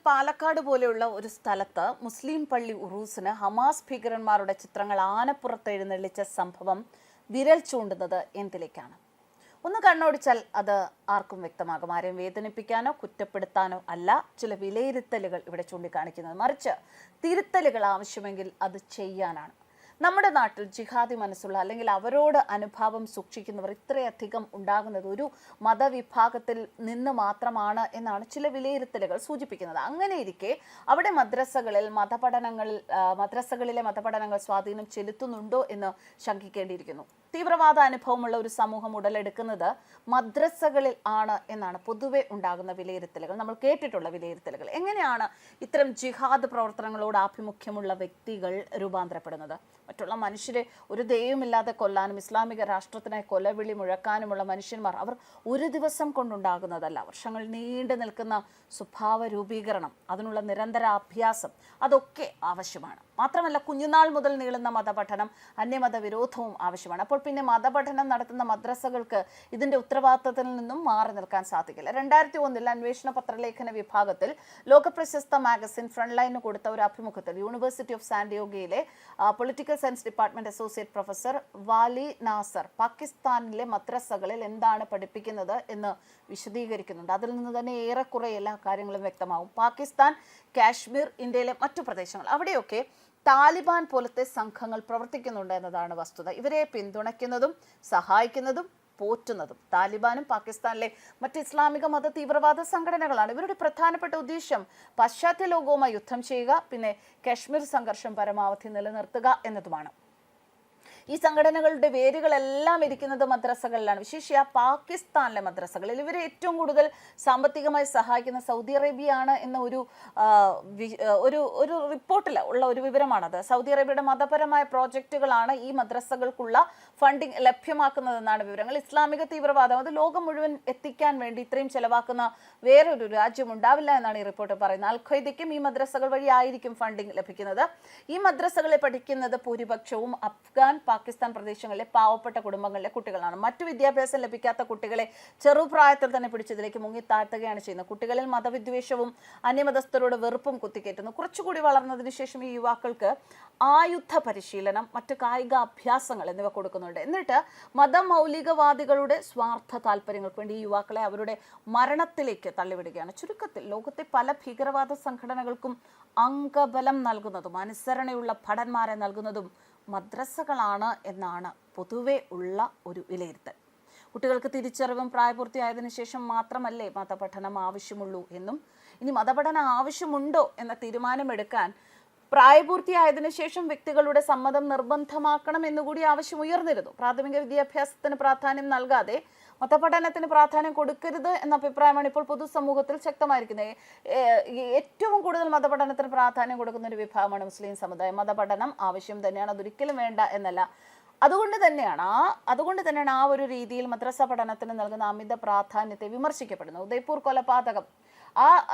പാലക്കാട് പോലെയുള്ള ഒരു സ്ഥലത്ത് മുസ്ലിം പള്ളി ഉറൂസിന് ഹമാസ് ഭീകരന്മാരുടെ ചിത്രങ്ങൾ ആനപ്പുറത്ത് എഴുന്നള്ളിച്ച സംഭവം വിരൽ ചൂണ്ടുന്നത് എന്തിലേക്കാണ്? ഒന്ന് കണ്ണോടിച്ചാൽ അത് ആർക്കും വ്യക്തമാകും. ആരെയും വേദനിപ്പിക്കാനോ കുറ്റപ്പെടുത്താനോ അല്ല ചില വിലയിരുത്തലുകൾ ഇവിടെ ചൂണ്ടിക്കാണിക്കുന്നത്, മറിച്ച് തിരുത്തലുകൾ ആവശ്യമെങ്കിൽ അത് ചെയ്യാനാണ്. നമ്മുടെ നാട്ടിൽ ജിഹാദി മനസ്സുള്ള അല്ലെങ്കിൽ അവരോട് അനുഭാവം സൂക്ഷിക്കുന്നവർ ഇത്രയധികം ഉണ്ടാകുന്നത് ഒരു മതവിഭാഗത്തിൽ നിന്ന് മാത്രമാണ് എന്നാണ് ചില വിലയിരുത്തലുകൾ സൂചിപ്പിക്കുന്നത്. അങ്ങനെയിരിക്കെ അവിടെ മദ്രസകളിലെ മതപഠനങ്ങൾ സ്വാധീനം ചെലുത്തുന്നുണ്ടോ എന്ന് ശങ്കിക്കേണ്ടിയിരിക്കുന്നു. തീവ്രവാദ അനുഭവമുള്ള ഒരു സമൂഹം ഉടലെടുക്കുന്നത് മദ്രസകളിൽ ആണ് എന്നാണ് പൊതുവെ ഉണ്ടാകുന്ന വിലയിരുത്തലുകൾ, നമ്മൾ കേട്ടിട്ടുള്ള വിലയിരുത്തലുകൾ. എങ്ങനെയാണ് ഇത്തരം ജിഹാദ് പ്രവർത്തനങ്ങളോട് ആഭിമുഖ്യമുള്ള വ്യക്തികൾ രൂപാന്തരപ്പെടുന്നത്? മറ്റുള്ള മനുഷ്യരെ ഒരു ദയവുമില്ലാതെ കൊല്ലാനും ഇസ്ലാമിക രാഷ്ട്രത്തിനായി കൊലവിളി മുഴക്കാനുമുള്ള മനുഷ്യന്മാർ അവർ ഒരു ദിവസം കൊണ്ടുണ്ടാകുന്നതല്ല. വർഷങ്ങൾ നീണ്ടു നിൽക്കുന്ന സ്വഭാവ രൂപീകരണം, അതിനുള്ള നിരന്തര അഭ്യാസം അതൊക്കെ ആവശ്യമാണ്. മാത്രമല്ല കുഞ്ഞുനാൾ മുതൽ നീളുന്ന മതപഠനം, അന്യമത വിരോധവും ആവശ്യമാണ്. അപ്പോൾ പിന്നെ മതപഠനം നടത്തുന്ന മദ്രസകൾക്ക് ഇതിന്റെ ഉത്തരവാദിത്തത്തിൽ നിന്നും മാറി നിൽക്കാൻ സാധിക്കില്ല. 2001 അന്വേഷണ പത്രലേഖന വിഭാഗത്തിൽ ലോകപ്രശസ്ത മാഗസിൻ ഫ്രണ്ട് ലൈന് കൊടുത്ത ഒരു അഭിമുഖത്തിൽ യൂണിവേഴ്സിറ്റി ഓഫ് സാന്റിയോഗയിലെ political science department associate professor Vali Nasr പാകിസ്ഥാനിലെ മദ്രസകളിൽ എന്താണ് പഠിപ്പിക്കുന്നത് എന്ന് വിശദീകരിക്കുന്നുണ്ട്. അതിൽ നിന്ന് തന്നെ ഏറെക്കുറെ എല്ലാ കാര്യങ്ങളും വ്യക്തമാവും. പാകിസ്ഥാൻ, കാശ്മീർ, ഇന്ത്യയിലെ മറ്റു പ്രദേശങ്ങൾ, അവിടെയൊക്കെ താലിബാൻ പോലത്തെ സംഘങ്ങൾ പ്രവർത്തിക്കുന്നുണ്ട് എന്നതാണ് വസ്തുത. ഇവരെ പിന്തുണയ്ക്കുന്നതും സഹായിക്കുന്നതും പോറ്റുന്നതും താലിബാനും പാകിസ്ഥാനിലെ മറ്റ് ഇസ്ലാമിക മത തീവ്രവാദ സംഘടനകളാണ്. ഇവരുടെ പ്രധാനപ്പെട്ട ഉദ്ദേശം പാശ്ചാത്യ ലോകവുമായി യുദ്ധം ചെയ്യുക, പിന്നെ കാശ്മീർ സംഘർഷം പരമാവധി നിലനിർത്തുക എന്നതുമാണ്. ഈ സംഘടനകളുടെ വേരുകളെല്ലാം ഇരിക്കുന്നത് മദ്രസകളിലാണ്, വിശേഷിച്ച പാകിസ്ഥാനിലെ മദ്രസകളിൽ. ഇവരെ ഏറ്റവും കൂടുതൽ സാമ്പത്തികമായി സഹായിക്കുന്ന സൗദി അറേബ്യയാണ് എന്ന ഒരു റിപ്പോർട്ടിൽ ഉള്ള ഒരു വിവരമാണത്. സൗദി അറേബ്യയുടെ മതപരമായ പ്രോജക്റ്റുകളാണ് ഈ മദ്രസകൾക്കുള്ള ഫണ്ടിങ് ലഭ്യമാക്കുന്നതെന്നാണ് വിവരങ്ങൾ. ഇസ്ലാമിക തീവ്രവാദം അത് ലോകം മുഴുവൻ എത്തിക്കാൻ വേണ്ടി ഇത്രയും ചെലവാക്കുന്ന വേറൊരു രാജ്യം ഉണ്ടാവില്ല എന്നാണ് ഈ റിപ്പോർട്ട് പറയുന്നത്. അൽ ഖ്വയ്ദയ്ക്കും ഈ മദ്രസകൾ വഴി ആയിരിക്കും ഫണ്ടിങ് ലഭിക്കുന്നത്. ഈ മദ്രസകളെ പഠിക്കുന്നത് ഭൂരിപക്ഷവും അഫ്ഗാൻ, പാകിസ്ഥാൻ പ്രദേശങ്ങളിലെ പാവപ്പെട്ട കുടുംബങ്ങളിലെ കുട്ടികളാണ്. മറ്റു വിദ്യാഭ്യാസം ലഭിക്കാത്ത കുട്ടികളെ ചെറുപ്രായത്തിൽ തന്നെ പിടിച്ചതിലേക്ക് മുങ്ങി താഴ്ത്തുകയാണ് ചെയ്യുന്നത്. കുട്ടികളിൽ മതവിദ്വേഷവും അന്യമതസ്ഥരോട് വെറുപ്പും കുത്തിക്കയറ്റുന്നു. കുറച്ചുകൂടി വളർന്നതിന് ശേഷം ഈ യുവാക്കൾക്ക് ആയുധ പരിശീലനം, മറ്റു കായിക അഭ്യാസങ്ങൾ എന്നിവ കൊടുക്കുന്നുണ്ട്. എന്നിട്ട് മതമൗലികവാദികളുടെ സ്വാർത്ഥ താല്പര്യങ്ങൾക്ക് വേണ്ടി ഈ യുവാക്കളെ അവരുടെ മരണത്തിലേക്ക് തള്ളിവിടുകയാണ്. ചുരുക്കത്തിൽ ലോകത്തെ പല ഭീകരവാദ സംഘടനകൾക്കും അംഗബലം നൽകുന്നതും അനുസരണയുള്ള ഭടന്മാരെ നൽകുന്നതും മദ്രസകളാണ് എന്നാണ് പൊതുവെ ഉള്ള ഒരു വിലയിരുത്തൽ. കുട്ടികൾക്ക് തിരിച്ചറിവും പ്രായപൂർത്തിയായതിനു ശേഷം മാത്രമല്ലേ മതപഠനം ആവശ്യമുള്ളൂ എന്നും ഇനി മതപഠനം ആവശ്യമുണ്ടോ എന്ന തീരുമാനമെടുക്കാൻ പ്രായപൂർത്തിയായതിനു ശേഷം വ്യക്തികളുടെ സമ്മതം നിർബന്ധമാക്കണം എന്നുകൂടി ആവശ്യം ഉയർന്നിരുന്നു. പ്രാഥമിക വിദ്യാഭ്യാസത്തിന് പ്രാധാന്യം നൽകാതെ മതപഠനത്തിന് പ്രാധാന്യം കൊടുക്കരുത് എന്ന അഭിപ്രായമാണ് ഇപ്പോൾ പൊതുസമൂഹത്തിൽ ശക്തമായിരിക്കുന്നത്. ഏറ്റവും കൂടുതൽ മതപഠനത്തിന് പ്രാധാന്യം കൊടുക്കുന്ന ഒരു വിഭാഗമാണ് മുസ്ലിം സമുദായം. മതപഠനം ആവശ്യം തന്നെയാണ്, അതൊരിക്കലും വേണ്ട എന്നല്ല. അതുകൊണ്ട് തന്നെയാണ് ആ ഒരു രീതിയിൽ മദ്രസ പഠനത്തിന് നൽകുന്ന അമിത പ്രാധാന്യത്തെ വിമർശിക്കപ്പെടുന്നത്. ഉദയ്പൂർ കൊലപാതകം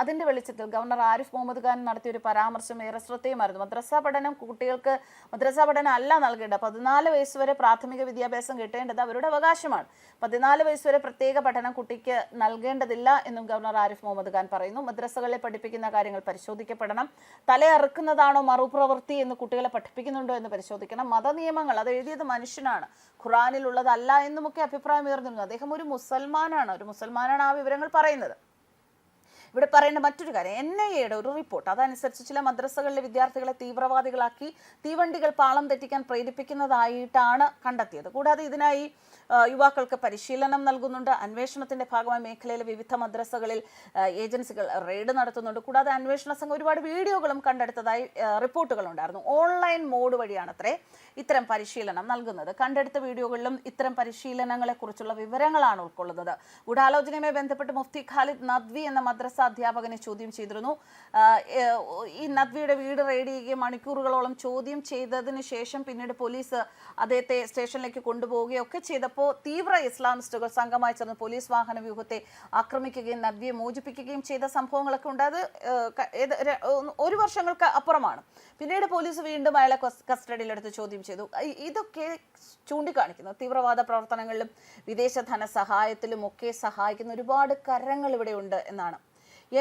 അതിന്റെ വെളിച്ചത്തിൽ ഗവർണർ ആരിഫ് മുഹമ്മദ് ഖാൻ നടത്തിയ ഒരു പരാമർശം ഏറെ ശ്രദ്ധേയമായിരുന്നു. കുട്ടികൾക്ക് മദ്രസ പഠനം അല്ല നൽകേണ്ടത്. 14 വയസ്സ് വരെ പ്രാഥമിക വിദ്യാഭ്യാസം കിട്ടേണ്ടത് അവരുടെ അവകാശമാണ്. 14 വയസ്സ് വരെ പ്രത്യേക പഠനം കുട്ടിക്ക് നൽകേണ്ടതില്ല എന്നും ഗവർണർ ആരിഫ് മുഹമ്മദ് ഖാൻ പറയുന്നു. മദ്രസകളിൽ പഠിപ്പിക്കുന്ന കാര്യങ്ങൾ പരിശോധിക്കപ്പെടണം. തലയറുക്കുന്നതാണോ മറുപ്രവൃത്തി എന്ന് കുട്ടികളെ പഠിപ്പിക്കുന്നുണ്ടോ എന്ന് പരിശോധിക്കണം. മതനിയമങ്ങൾ അത് എഴുതിയത് മനുഷ്യനാണ്, ഖുറാനിൽ ഉള്ളതല്ല എന്നുമൊക്കെ അഭിപ്രായം ഉയർന്നിരുന്നു. അദ്ദേഹം ഒരു മുസൽമാനാണ് ആ വിവരങ്ങൾ പറയുന്നത്. ഇവിടെ പറയേണ്ട മറ്റൊരു കാര്യം, NIAയുടെ ഒരു റിപ്പോർട്ട് അതനുസരിച്ച് ചില മദ്രസകളിലെ വിദ്യാർത്ഥികളെ തീവ്രവാദികളാക്കി തീവണ്ടികൾ പാളം തെറ്റിക്കാൻ പ്രേരിപ്പിക്കുന്നതായിട്ടാണ് കണ്ടെത്തിയത്. കൂടാതെ ഇതിനായി യുവാക്കൾക്ക് പരിശീലനം നൽകുന്നുണ്ട്. അന്വേഷണത്തിന്റെ ഭാഗമായി മേഖലയിലെ വിവിധ മദ്രസകളിൽ ഏജൻസികൾ റെയ്ഡ് നടത്തുന്നുണ്ട്. കൂടാതെ അന്വേഷണ സംഘം ഒരുപാട് വീഡിയോകളും കണ്ടെടുത്തതായി റിപ്പോർട്ടുകളുണ്ടായിരുന്നു. ഓൺലൈൻ മോഡ് വഴിയാണത്രേ ഇത്തരം പരിശീലനം നൽകുന്നത്. കണ്ടെടുത്ത വീഡിയോകളിലും ഇത്തരം പരിശീലനങ്ങളെ കുറിച്ചുള്ള വിവരങ്ങളാണ് ഉൾക്കൊള്ളുന്നത്. ഗൂഢാലോചനയുമായി ബന്ധപ്പെട്ട് മുഫ്തി ഖാലിദ് നദ്വി എന്ന മദ്രസ അധ്യാപകനെ ചോദ്യം ചെയ്തിരുന്നു. ഈ നദ്വിയുടെ വീട് റെയ്ഡ് ചെയ്യുകയും മണിക്കൂറുകളോളം ചോദ്യം ചെയ്തതിനു ശേഷം പിന്നീട് പോലീസ് അദ്ദേഹത്തെ സ്റ്റേഷനിലേക്ക് കൊണ്ടുപോവുകയൊക്കെ ചെയ്തപ്പോൾ തീവ്ര ഇസ്ലാമിസ്റ്റുകൾ സംഘമായി ചേർന്ന് പോലീസ് വാഹന വ്യൂഹത്തെ ആക്രമിക്കുകയും നദ്വിയെ മോചിപ്പിക്കുകയും ചെയ്ത സംഭവങ്ങളൊക്കെ ഉണ്ട്. അത് 1 വർഷങ്ങൾക്ക് അപ്പുറമാണ്. പിന്നീട് പോലീസ് വീണ്ടും അയാളെ കസ്റ്റഡിയിലെടുത്ത് ചോദ്യം ചെയ്തു. ഇതൊക്കെ ചൂണ്ടിക്കാണിക്കുന്നു തീവ്രവാദ പ്രവർത്തനങ്ങളിലും വിദേശ ധനസഹായത്തിലും ഒക്കെ സഹായിക്കുന്ന ഒരുപാട് കരങ്ങൾ ഇവിടെ ഉണ്ട് എന്നാണ്.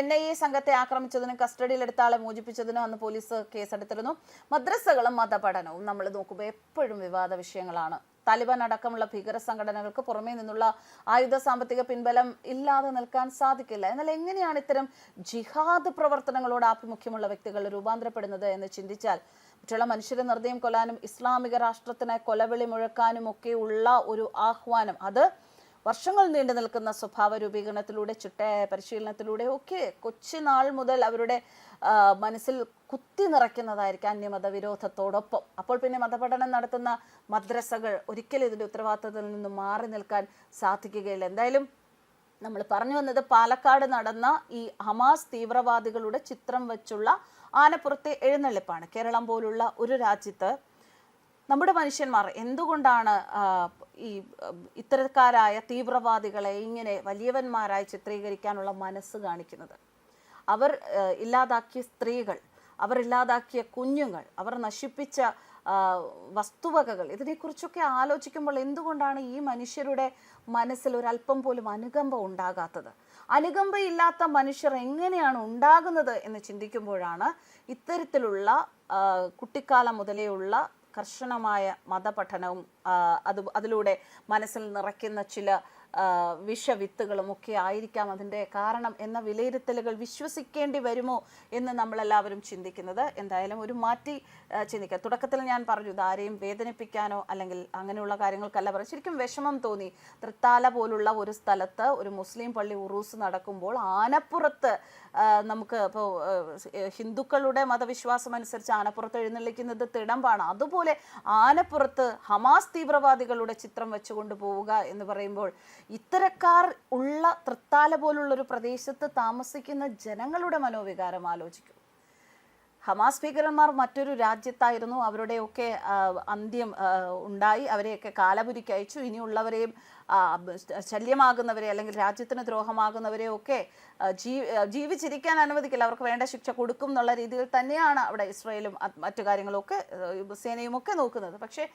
NIA സംഘത്തെ ആക്രമിച്ചതിനും കസ്റ്റഡിയിലെടുത്ത ആളെ മോചിപ്പിച്ചതിനും അന്ന് പോലീസ് കേസെടുത്തിരുന്നു. മദ്രസകളും മതപഠനവും നമ്മൾ നോക്കുമ്പോൾ എപ്പോഴും വിവാദ വിഷയങ്ങളാണ്. താലിബാൻ അടക്കമുള്ള ഭീകര സംഘടനകൾക്ക് പുറമേ നിന്നുള്ള ആയുധ സാമ്പത്തിക പിൻബലം ഇല്ലാതെ നിൽക്കാൻ സാധിക്കില്ല. എന്നാൽ എങ്ങനെയാണ് ഇത്തരം ജിഹാദ് പ്രവർത്തനങ്ങളോട് ആഭിമുഖ്യമുള്ള വ്യക്തികൾ രൂപാന്തരപ്പെടുന്നത് എന്ന് ചിന്തിച്ചാൽ മറ്റുള്ള മനുഷ്യരെ നിർദ്ദയം കൊല്ലാനും ഇസ്ലാമിക രാഷ്ട്രത്തിനെ കൊലവിളി മുഴക്കാനും ഒക്കെയുള്ള ഒരു ആഹ്വാനം, അത് വർഷങ്ങൾ നീണ്ടു നിൽക്കുന്ന സ്വഭാവ രൂപീകരണത്തിലൂടെ ചിട്ടയായ പരിശീലനത്തിലൂടെ ഒക്കെ കൊച്ചുനാൾ മുതൽ അവരുടെ മനസ്സിൽ കുത്തി നിറയ്ക്കുന്നതായിരിക്കും അന്യമത വിരോധത്തോടൊപ്പം. അപ്പോൾ പിന്നെ മതപഠനം നടത്തുന്ന മദ്രസകൾ ഒരിക്കലും ഇതിൻ്റെ ഉത്തരവാദിത്തത്തിൽ നിന്ന് മാറി നിൽക്കാൻ സാധിക്കുകയില്ല. എന്തായാലും നമ്മൾ പറഞ്ഞു വന്നത് പാലക്കാട് നടന്ന ഈ ഹമാസ് തീവ്രവാദികളുടെ ചിത്രം വെച്ചുള്ള ആനപ്പുറത്തെ എഴുന്നള്ളിപ്പാണ്. കേരളം പോലുള്ള ഒരു രാജ്യത്ത് നമ്മുടെ മനുഷ്യന്മാർ എന്തുകൊണ്ടാണ് ഈ ഇത്തരക്കാരായ തീവ്രവാദികളെ ഇങ്ങനെ വലിയവന്മാരായി ചിത്രീകരിക്കാനുള്ള മനസ്സ് കാണിക്കുന്നത്? അവർ ഇല്ലാതാക്കിയ സ്ത്രീകൾ, അവർ ഇല്ലാതാക്കിയ കുഞ്ഞുങ്ങൾ, അവർ നശിപ്പിച്ച വസ്തുവകകൾ, ഇതിനെക്കുറിച്ചൊക്കെ ആലോചിക്കുമ്പോൾ എന്തുകൊണ്ടാണ് ഈ മനുഷ്യരുടെ മനസ്സിൽ ഒരല്പം പോലും അനുകമ്പ ഉണ്ടാകാത്തത്? അനുകമ്പയില്ലാത്ത മനുഷ്യർ എങ്ങനെയാണ് ഉണ്ടാകുന്നത് എന്ന് ചിന്തിക്കുമ്പോഴാണ് ഇത്തരത്തിലുള്ള കുട്ടിക്കാലം മുതലേയുള്ള കർശനമായ മതപഠനവും അതിലൂടെ മനസ്സിൽ നിറയ്ക്കുന്ന ചില വിഷവിത്തുകളും ഒക്കെ ആയിരിക്കാം അതിൻ്റെ കാരണം എന്ന വിലയിരുത്തലുകൾ വിശ്വസിക്കേണ്ടി വരുമോ എന്ന് നമ്മളെല്ലാവരും ചിന്തിക്കുന്നത്. എന്തായാലും ഒരു മാറ്റി ചിന്തിക്കുക. തുടക്കത്തിൽ ഞാൻ പറഞ്ഞു, ഇതാരെയും വേദനിപ്പിക്കാനോ അല്ലെങ്കിൽ അങ്ങനെയുള്ള കാര്യങ്ങൾക്കല്ല പറയും. ശരിക്കും വിഷമം തോന്നി. തൃത്താല പോലുള്ള ഒരു സ്ഥലത്ത് ഒരു മുസ്ലിം പള്ളി ഉറൂസ് നടക്കുമ്പോൾ ആനപ്പുറത്ത് നമുക്ക് ഇപ്പോൾ ഹിന്ദുക്കളുടെ മതവിശ്വാസം അനുസരിച്ച് ആനപ്പുറത്ത് എഴുന്നള്ളിക്കുന്നത് തിടമ്പാണ്. അതുപോലെ ആനപ്പുറത്ത് ഹമാസ് തീവ്രവാദികളുടെ ചിത്രം വെച്ചുകൊണ്ട് പോവുക എന്ന് പറയുമ്പോൾ ഇത്തരക്കാർ ഉള്ള തൃത്താല പോലുള്ളൊരു പ്രദേശത്ത് താമസിക്കുന്ന ജനങ്ങളുടെ മനോവികാരം ആലോചിക്കും. ഹമാസ് ഭീകരന്മാർ മറ്റൊരു രാജ്യത്തായിരുന്നു, അവരുടെയൊക്കെ അന്ത്യം ഉണ്ടായി, അവരെയൊക്കെ കാലപുരിക്ക് അയച്ചു. ഇനിയുള്ളവരെയും ശല്യമാകുന്നവരെ അല്ലെങ്കിൽ രാജ്യത്തിന് ദ്രോഹമാകുന്നവരെയൊക്കെ ജീവിച്ചിരിക്കാൻ അനുവദിക്കില്ല, അവർക്ക് വേണ്ട ശിക്ഷ കൊടുക്കും എന്നുള്ള രീതിയിൽ തന്നെയാണ് അവിടെ ഇസ്രായേലും മറ്റു കാര്യങ്ങളൊക്കെ സേനയുമൊക്കെ നോക്കുന്നത്. പക്ഷേ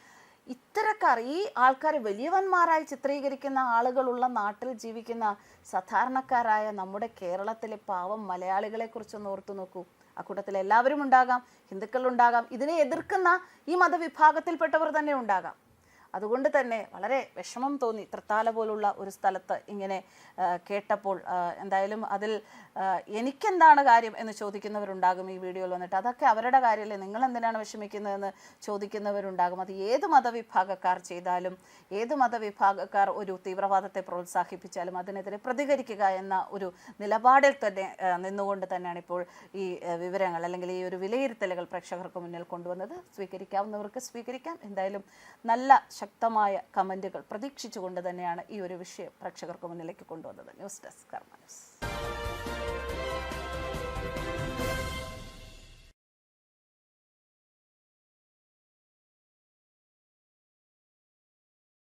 ഇത്തരക്കാർ, ഈ ആൾക്കാരെ വലിയവന്മാരായി ചിത്രീകരിക്കുന്ന ആളുകളുള്ള നാട്ടിൽ ജീവിക്കുന്ന സാധാരണക്കാരായ നമ്മുടെ കേരളത്തിലെ പാവം മലയാളികളെ കുറിച്ചൊന്ന് ഓർത്തു നോക്കൂ. അക്കൂട്ടത്തിൽ എല്ലാവരും ഉണ്ടാകാം, ഹിന്ദുക്കളുണ്ടാകാം, ഇതിനെ എതിർക്കുന്ന ഈ മതവിഭാഗത്തിൽപ്പെട്ടവർ തന്നെ ഉണ്ടാകാം. അതുകൊണ്ട് തന്നെ വളരെ വിഷമം തോന്നി തൃത്താല പോലുള്ള ഒരു സ്ഥലത്ത് ഇങ്ങനെ കേട്ടപ്പോൾ. എന്തായാലും അതിൽ എനിക്കെന്താണ് കാര്യം എന്ന് ചോദിക്കുന്നവരുണ്ടാകും ഈ വീഡിയോയിൽ വന്നിട്ട്. അതൊക്കെ അവരുടെ കാര്യമല്ലേ, നിങ്ങൾ എന്തിനാണ് വിഷമിക്കുന്നതെന്ന് ചോദിക്കുന്നവരുണ്ടാകും. അത് ഏത് മതവിഭാഗക്കാർ ചെയ്താലും, ഏത് മതവിഭാഗക്കാർ ഒരു തീവ്രവാദത്തെ പ്രോത്സാഹിപ്പിച്ചാലും അതിനെതിരെ പ്രതികരിക്കുക എന്ന ഒരു നിലപാടിൽ തന്നെ നിന്നുകൊണ്ട് തന്നെയാണ് ഇപ്പോൾ ഈ വിവരങ്ങൾ അല്ലെങ്കിൽ ഈ ഒരു വിലയിരുത്തലുകൾ പ്രേക്ഷകർക്ക് മുന്നിൽ കൊണ്ടുവന്നത്. സ്വീകരിക്കാവുന്നവർക്ക് സ്വീകരിക്കാം. എന്തായാലും നല്ല ശക്തമായ കമന്റുകൾ പ്രതീക്ഷിച്ചുകൊണ്ട് തന്നെയാണ് ഈ ഒരു വിഷയം പ്രേക്ഷകർക്ക് മുന്നിലേക്ക് കൊണ്ടുവന്നത്. ന്യൂസ് ഡെസ്ക് കർമ്മ ന്യൂസ്.